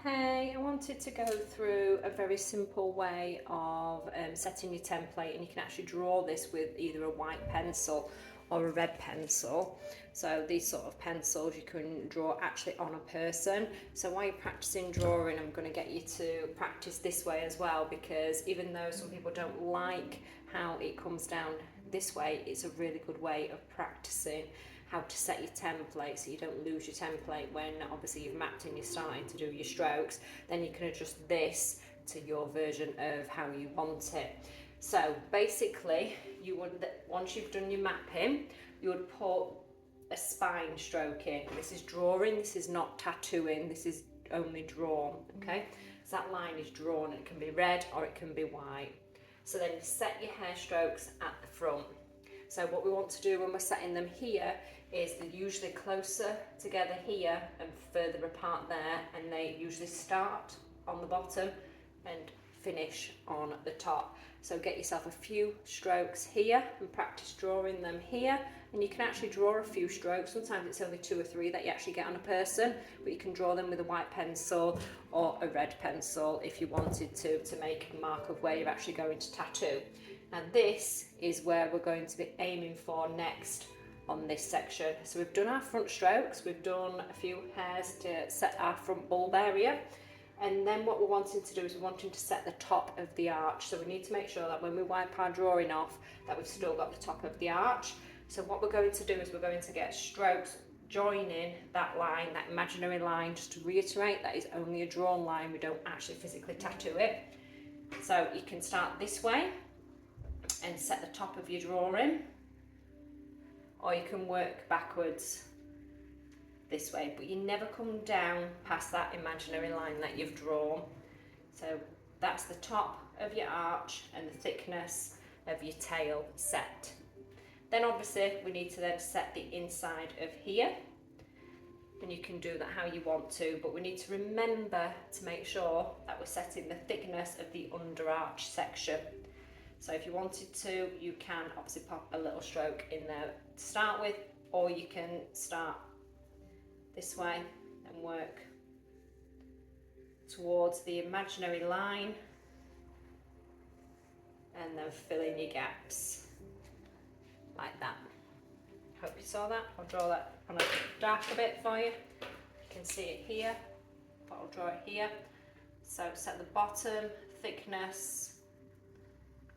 Hey, I wanted to go through a very simple way of setting your template, and you can actually draw this with either a white pencil or a red pencil. So these sort of pencils you can draw actually on a person. So while you're practicing drawing, I'm going to get you to practice this way as well, because even though some people don't like how it comes down this way, it's a really good way of practicing how to set your template so you don't lose your template when obviously you've mapped and you're starting to do your strokes. Then you can adjust this to your version of how you want it. So basically, you would, once you've done your mapping, you would put a spine stroke in. This is drawing, this is not tattooing, this is only drawn, okay? So that line is drawn, it can be red or it can be white. So then you set your hair strokes at the front. So what we want to do when we're setting them here is they're usually closer together here and further apart there, and they usually start on the bottom and finish on the top. So get yourself a few strokes here and practice drawing them here, and you can actually draw a few strokes. Sometimes it's only 2 or 3 that you actually get on a person, but you can draw them with a white pencil or a red pencil if you wanted to make a mark of where you're actually going to tattoo. And this is where we're going to be aiming for next on this section. So we've done our front strokes, we've done a few hairs to set our front bulb area, and then what we're wanting to do is we're wanting to set the top of the arch. So we need to make sure that when we wipe our drawing off that we've still got the top of the arch. So what we're going to do is we're going to get strokes joining that line, that imaginary line. Just to reiterate, that is only a drawn line, we don't actually physically tattoo it. So you can start this way and set the top of your drawing, or you can work backwards this way, but you never come down past that imaginary line that you've drawn. So that's the top of your arch and the thickness of your tail set. Then obviously we need to then set the inside of here, and you can do that how you want to, but we need to remember to make sure that we're setting the thickness of the under arch section. So if you wanted to, you can obviously pop a little stroke in there to start with, or you can start this way and work towards the imaginary line and then fill in your gaps like that. Hope you saw that. I'll draw that on a darker bit for you. You can see it here, but I'll draw it here. So set the bottom, thickness,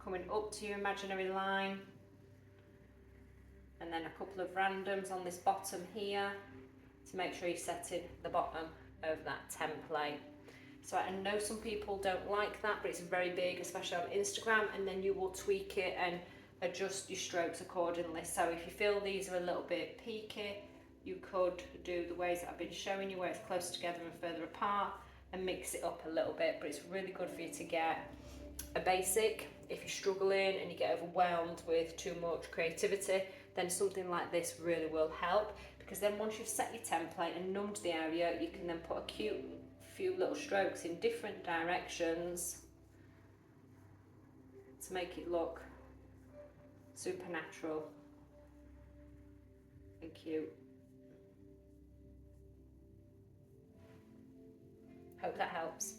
coming up to your imaginary line, and then a couple of randoms on this bottom here to make sure you're setting the bottom of that template. So I know some people don't like that, but it's very big, especially on Instagram, and then you will tweak it and adjust your strokes accordingly. So if you feel these are a little bit peaky, you could do the ways that I've been showing you, where it's closer together and further apart, and mix it up a little bit. But it's really good for you to get a basic. If you're struggling and you get overwhelmed with too much creativity, then something like this really will help, because then once you've set your template and numbed the area, you can then put a cute few little strokes in different directions to make it look supernatural and cute. Hope that helps.